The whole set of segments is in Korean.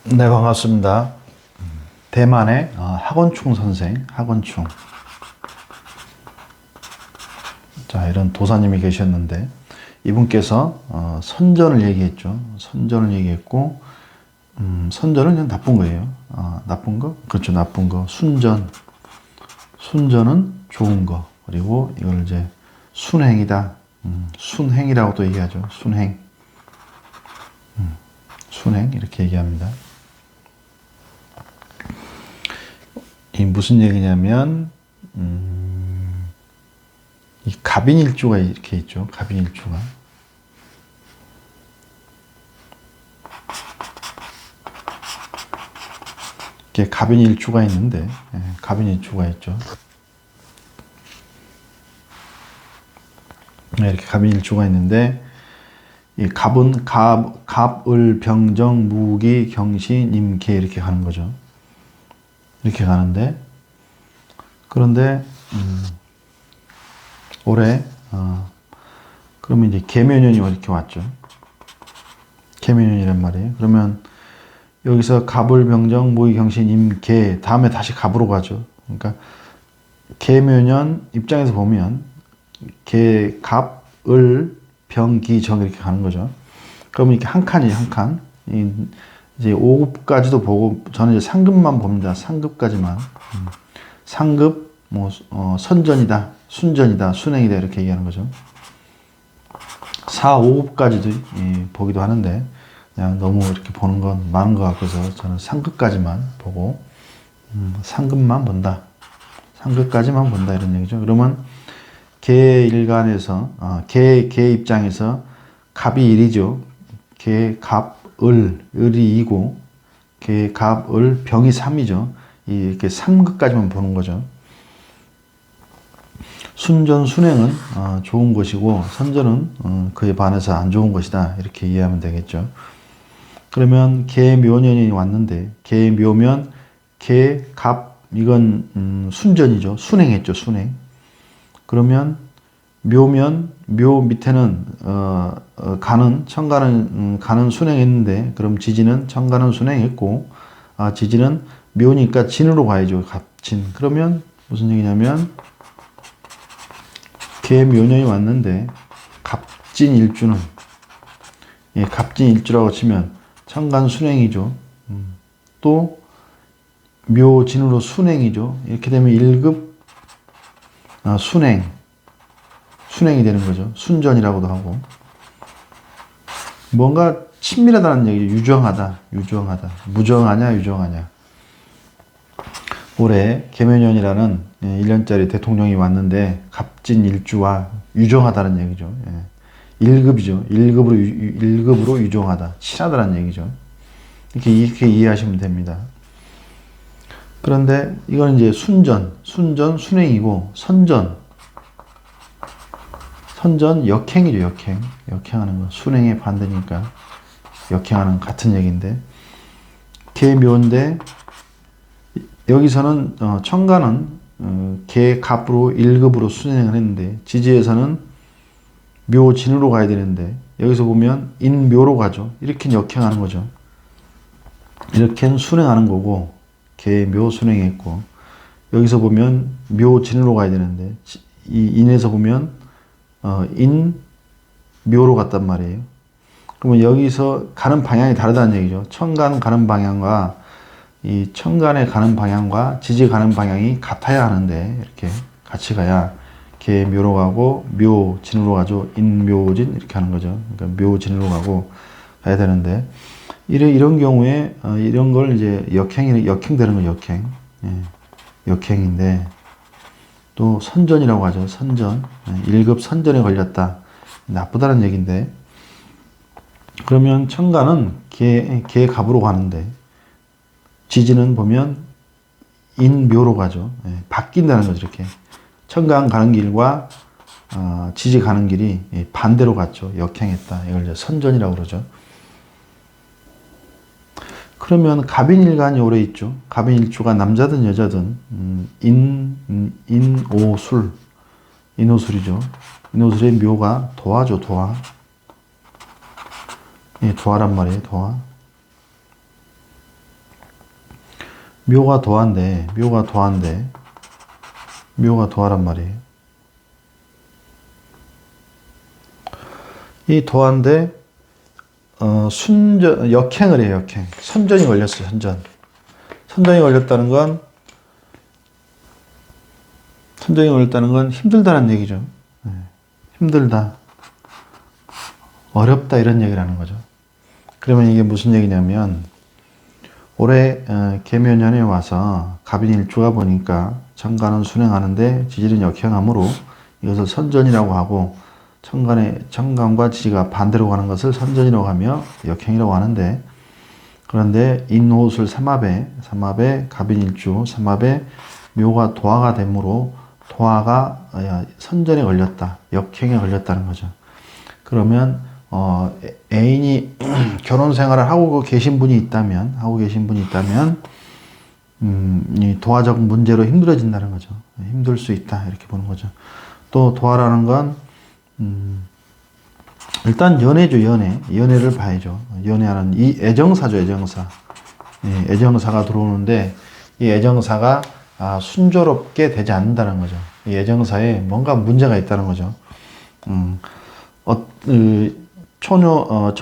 네, 반갑습니다. 대만의 학원충 선생, 학원충. 자, 이런 도사님이 계셨는데, 이분께서 선전을 얘기했죠. 선전을 얘기했고, 선전은 그냥 나쁜 거예요. 나쁜 거? 그렇죠, 나쁜 거. 순전. 순전은 좋은 거. 그리고 이걸 이제 순행이다. 순행이라고 또 얘기하죠. 순행. 순행, 이렇게 얘기합니다. 이 무슨 얘기냐면, 이 갑인일주가 이렇게 있죠. 갑인일주가. 이렇게 갑인일주가 있는데, 갑인일주가 있죠. 네, 이렇게 갑인일주가 있는데, 이 갑은 갑을 병정 무기 경시 임계 이렇게 가는 거죠. 이렇게 가는데, 그런데 올해 그러면 이제 개묘년이 이렇게 왔죠. 개묘년이란 말이에요. 그러면 여기서 갑을 병정 무기 경시 임계 다음에 다시 갑으로 가죠. 그러니까 개묘년 입장에서 보면 개, 갑, 을, 병, 기, 정 이렇게 가는 거죠. 그러면 이렇게 한 칸이에요, 한 칸. 이제 5급까지도 보고 저는 이제 상급만 봅니다. 상급까지만. 상급, 선전이다, 순전이다, 순행이다 이렇게 얘기하는 거죠. 4, 5급까지도 보기도 하는데 그냥 너무 이렇게 보는 건 많은 것 같아서 저는 상급까지만 보고 상급만 본다. 상급까지만 본다 이런 얘기죠. 그러면 개 일간에서 개 입장에서 갑이 1이죠. 개, 갑, 을이 2고 개, 갑, 을, 병이 3이죠. 이렇게 3급까지만 보는 거죠. 순전, 순행은 좋은 것이고 선전은 그에 반해서 안 좋은 것이다. 이렇게 이해하면 되겠죠. 그러면 개, 묘년이 왔는데 개, 묘면 개, 갑 이건 순전이죠. 순행했죠. 순행. 그러면 묘면 묘 밑에는 가는 천가는 가는 순행했는데 그럼 지지는 천가는 순행했고 지지는 묘니까 진으로 가야죠. 갑진. 그러면 무슨 얘기냐면 개묘년이 왔는데 갑진일주는 갑진일주라고 치면 천간 순행이죠. 또 묘진으로 순행이죠. 이렇게 되면 1급 순행이 되는 거죠. 순전이라고도 하고. 뭔가 친밀하다는 얘기죠. 유정하다. 무정하냐, 유정하냐. 올해 개묘년이라는 1년짜리 대통령이 왔는데 갑진일주와 유정하다는 얘기죠. 1급이죠. 1급으로 유정하다. 친하다는 얘기죠. 이렇게 이해하시면 됩니다. 그런데 이건 이제 순전, 순행이고 선전 역행이죠. 역행하는 거. 순행의 반대니까 역행하는 같은 얘기인데 개묘인데 여기서는 천간은 개, 갑으로 1급으로 순행을 했는데 지지에서는 묘진으로 가야 되는데 여기서 보면 인묘로 가죠. 이렇게 역행하는 거죠. 이렇게는 순행하는 거고 개, 묘 순행했고 여기서 보면 묘진으로 가야 되는데 이 인에서 보면 인, 묘로 갔단 말이에요. 그러면 여기서 가는 방향이 다르다는 얘기죠. 천간 가는 방향과 이 천간에 가는 방향과 지지 가는 방향이 같아야 하는데 이렇게 같이 가야 개, 묘로 가고 묘, 진으로 가죠. 인, 묘, 진 이렇게 하는 거죠. 그러니까 묘, 진으로 가고 가야 되는데 이런 경우에 이런 걸 이제 역행되는 거 역행. 역행인데 또 선전이라고 하죠. 선전. 1급 선전에 걸렸다. 나쁘다는 얘기인데 그러면 천간은 개 갑으로 가는데 지지는 보면 인묘로 가죠. 바뀐다는 거죠. 이렇게 천간 가는 길과 지지 가는 길이 반대로 갔죠. 역행했다. 이걸 이제 선전이라고 그러죠. 그러면 갑인일간이 오래 있죠. 갑인일주가 남자든 여자든 인오술 인오술이죠. 인오술의 묘가 도화죠. 도화. 도화란 말이에요. 도화. 묘가 도화인데, 묘가 도화란 말이에요. 이 도화인데, 역행을 해요, 역행. 선전이 걸렸어요, 선전. 선전이 걸렸다는 건 힘들다는 얘기죠. 힘들다, 어렵다, 이런 얘기를 하는 거죠. 그러면 이게 무슨 얘기냐면, 올해 계묘년에 와서 갑인일주가 보니까 천간은 순행하는데 지지는 역행하므로 이것을 선전이라고 하고, 천간과 지지가 반대로 가는 것을 선전이라고 하며 역행이라고 하는데, 그런데 인호술 삼합에 갑인일주, 삼합에 묘가 도화가 되므로 도화가 선전에 걸렸다, 역행에 걸렸다는 거죠. 그러면 애인이 결혼 생활을 하고 계신 분이 있다면, 이 도화적 문제로 힘들어진다는 거죠. 힘들 수 있다, 이렇게 보는 거죠. 또 도화라는 건 일단 연애죠, 연애를 봐야죠. 연애하는 이 애정사죠, 애정사. 애정사가 들어오는데 이 애정사가 순조롭게 되지 않는다는 거죠. 이 애정사에 뭔가 문제가 있다는 거죠. 처녀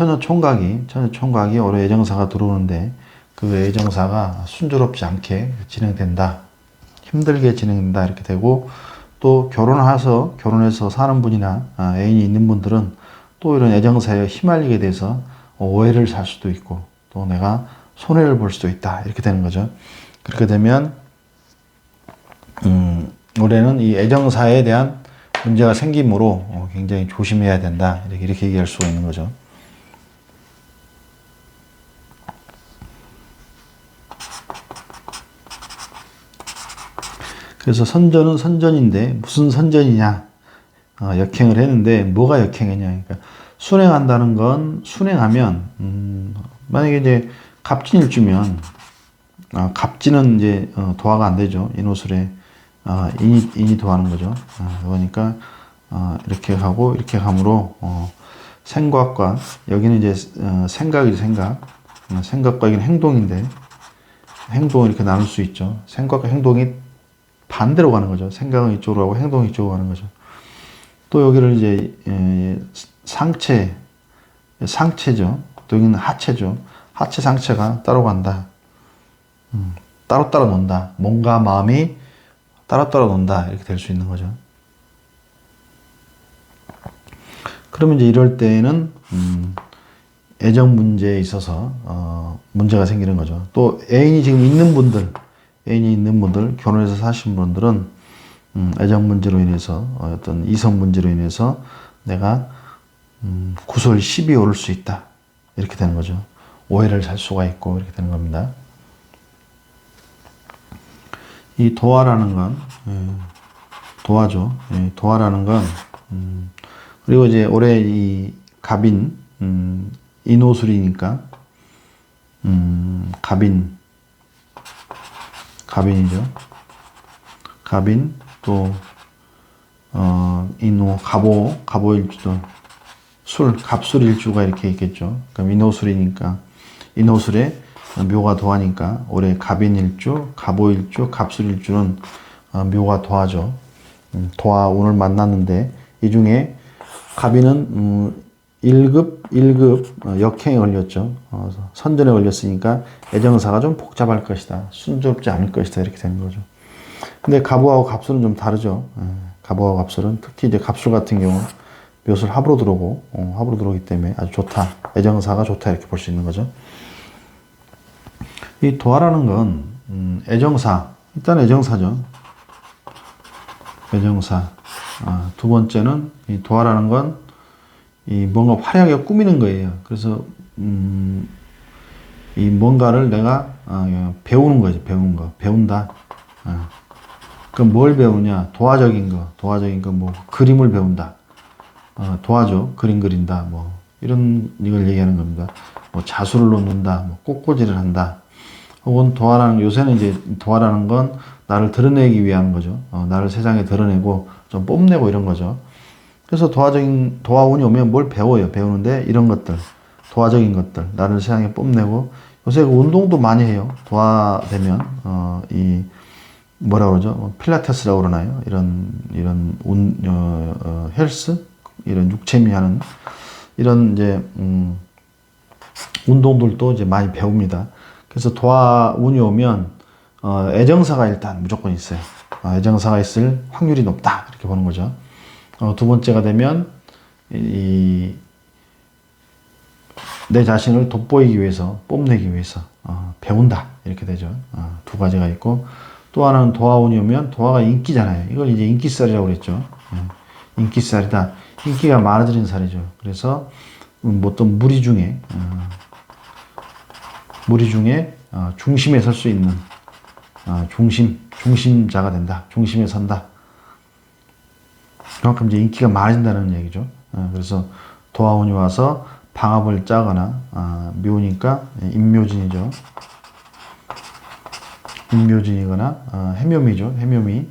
총각이 올해 애정사가 들어오는데 그 애정사가 순조롭지 않게 진행된다, 힘들게 진행된다, 이렇게 되고, 또 결혼해서 사는 분이나 애인이 있는 분들은 또 이런 애정사에 휘말리게 돼서 오해를 살 수도 있고, 또 내가 손해를 볼 수도 있다, 이렇게 되는 거죠. 그렇게 되면 올해는 이 애정사에 대한 문제가 생기므로 굉장히 조심해야 된다, 이렇게 얘기할 수가 있는 거죠. 그래서 선전은 선전인데 무슨 선전이냐? 역행을 했는데 뭐가 역행이냐? 그러니까 순행한다는 건, 순행하면 만약에 이제 갑진일주면 갑진은 이제 도화가 안 되죠. 인호술에 인이 도하는 거죠. 그러니까 이렇게 하고 이렇게 함으로 생각과, 여기는 이제 생각이죠, 생각과 여기는 행동인데, 행동을 이렇게 나눌 수 있죠. 생각과 행동이 반대로 가는 거죠. 생각은 이쪽으로 하고 행동은 이쪽으로 가는 거죠. 또 여기를 이제 상체죠. 또 여기는 하체죠. 하체 상체가 따로 간다. 따로 논다. 몸과 마음이 따로 논다, 이렇게 될 수 있는 거죠. 그러면 이제 이럴 때에는 애정 문제에 있어서 문제가 생기는 거죠. 또 애인이 있는 분들, 결혼해서 사신 분들은 애정 문제로 인해서, 어떤 이성 문제로 인해서 내가 구설, 시비 오를 수 있다, 이렇게 되는 거죠. 오해를 살 수가 있고, 이렇게 되는 겁니다. 이 도화라는 건, 도화죠. 도화라는 건, 그리고 이제 올해 이 갑인, 인호술이니까, 갑인이죠. 갑인, 또, 인호, 갑오일주도, 갑술일주가 이렇게 있겠죠. 그럼 인호술이니까, 인호술에 묘가 도화니까 올해 갑인일주, 갑오일주, 갑술일주는 묘가 도화죠. 도화 오늘 만났는데 이 중에 갑인은 1급 역행에 걸렸죠. 선전에 걸렸으니까 애정사가 좀 복잡할 것이다, 순조롭지 않을 것이다, 이렇게 되는 거죠. 근데 갑오하고 갑술은 좀 다르죠. 갑오하고 갑술은 특히 이제 갑술 같은 경우 묘술 합으로 들어오기 때문에 아주 좋다, 애정사가 좋다, 이렇게 볼 수 있는 거죠. 이 도화라는 건 애정사, 일단 애정사죠. 애정사. 두 번째는 이 도화라는 건 이 뭔가 화려하게 꾸미는 거예요. 그래서 이 뭔가를 내가 배우는 거죠. 배운다. 그럼 뭘 배우냐? 도화적인 거, 뭐 그림을 배운다. 도화죠. 그림 그린다. 뭐 이런 이걸 얘기하는 겁니다. 뭐 자수를 놓는다. 뭐 꽃꽂이를 한다. 혹은 요새는 이제 도화라는 건 나를 드러내기 위한 거죠. 나를 세상에 드러내고 좀 뽐내고 이런 거죠. 그래서 도화운이 오면 뭘 배워요. 배우는데 이런 것들, 도화적인 것들, 나를 세상에 뽐내고, 요새 그 운동도 많이 해요. 도화되면, 뭐라 그러죠? 필라테스라고 그러나요? 헬스? 이런 육체미 하는, 이런 이제, 운동들도 이제 많이 배웁니다. 그래서 도화운이 오면, 애정사가 일단 무조건 있어요. 애정사가 있을 확률이 높다. 이렇게 보는 거죠. 두 번째가 되면, 내 자신을 돋보이기 위해서, 뽐내기 위해서, 배운다. 이렇게 되죠. 두 가지가 있고, 또 하나는 도화운이 오면, 도화가 인기잖아요. 이걸 이제 인기살이라고 그랬죠. 인기살이다. 인기가 많아지는 살이죠. 그래서, 어떤 무리 중에 중심에 설 수 있는, 중심자가 된다. 중심에 선다. 그만큼 이제 인기가 많아진다는 얘기죠. 그래서 도화운이 와서 방합을 짜거나, 묘니까 임묘진이죠. 임묘진이거나, 해묘미죠. 해묘미.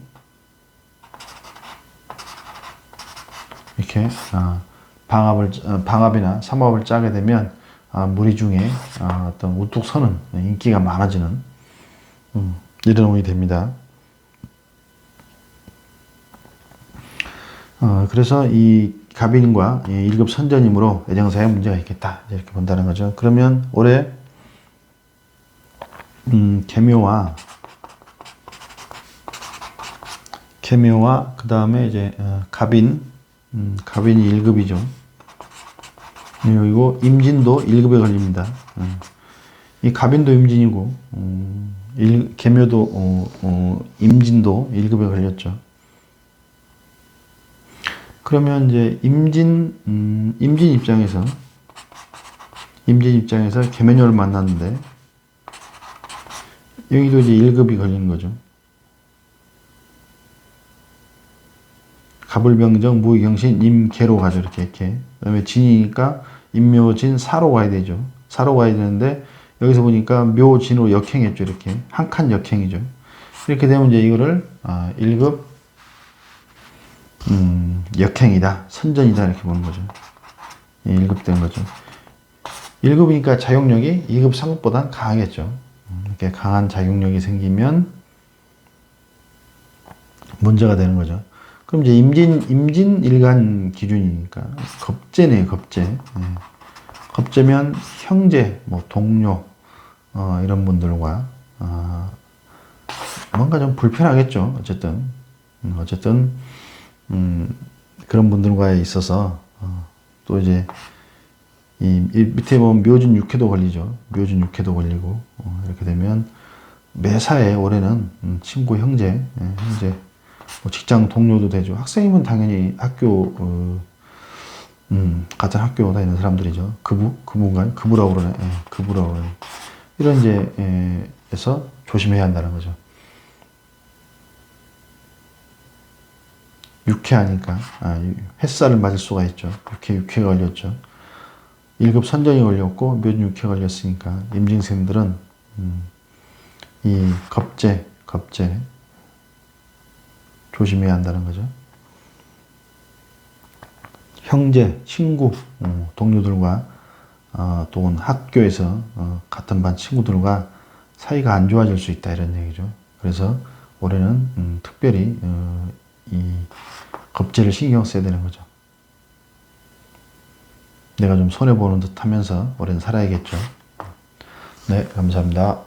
이렇게, 방합이나 삼합을 짜게 되면, 무리 중에, 어떤 우뚝 서는 인기가 많아지는, 이런 운이 됩니다. 그래서 이 갑인과 1급 선전임으로 애정사에 문제가 있겠다. 이렇게 본다는 거죠. 그러면 올해, 계묘와 그 다음에 이제, 갑인이 1급이죠. 그리고 임진도 1급에 걸립니다. 이 갑인도 임진이고, 계묘도, 임진도 1급에 걸렸죠. 그러면 이제 임진 입장에서 계면요를 만났는데, 여기도 이제 1급이 걸리는 거죠. 갑을병정, 무의경신, 임계로 가죠. 이렇게. 그 다음에 진이니까 임묘진, 사로 가야 되죠. 사로 가야 되는데, 여기서 보니까 묘진으로 역행했죠. 이렇게. 한 칸 역행이죠. 이렇게 되면 이제 이거를, 1급, 역행이다. 선전이다. 이렇게 보는 거죠. 1급 된 거죠. 1급이니까 작용력이 2급 상급보단 강하겠죠. 이렇게 강한 작용력이 생기면 문제가 되는 거죠. 그럼 이제 임진 일간 기준이니까 겁재네요. 겁재. 겁재면 형제, 뭐 동료, 이런 분들과 뭔가 좀 불편하겠죠. 어쨌든 그런 분들과에 있어서 또 이제 이 밑에 보면 묘진 육해도 걸리죠. 묘진 육해도 걸리고, 이렇게 되면 매사에 올해는 친구, 형제, 뭐 직장 동료도 되죠. 학생이면 당연히 같은 학교 다니는 사람들이죠. 그부인가요? 그부라고 그러네. 그부라고 그러네. 이런 이제, 에서 조심해야 한다는 거죠. 육해하니까, 햇살을 맞을 수가 있죠. 육해가 걸렸죠. 1급 선전이 걸렸고, 묘진 육해가 걸렸으니까, 임진생들은, 이 겁재, 조심해야 한다는 거죠. 형제, 친구, 동료들과, 또는 학교에서, 같은 반 친구들과 사이가 안 좋아질 수 있다, 이런 얘기죠. 그래서 올해는, 특별히, 이 겁재를 신경 써야 되는 거죠. 내가 좀 손해보는 듯 하면서 올해는 살아야겠죠. 네, 감사합니다.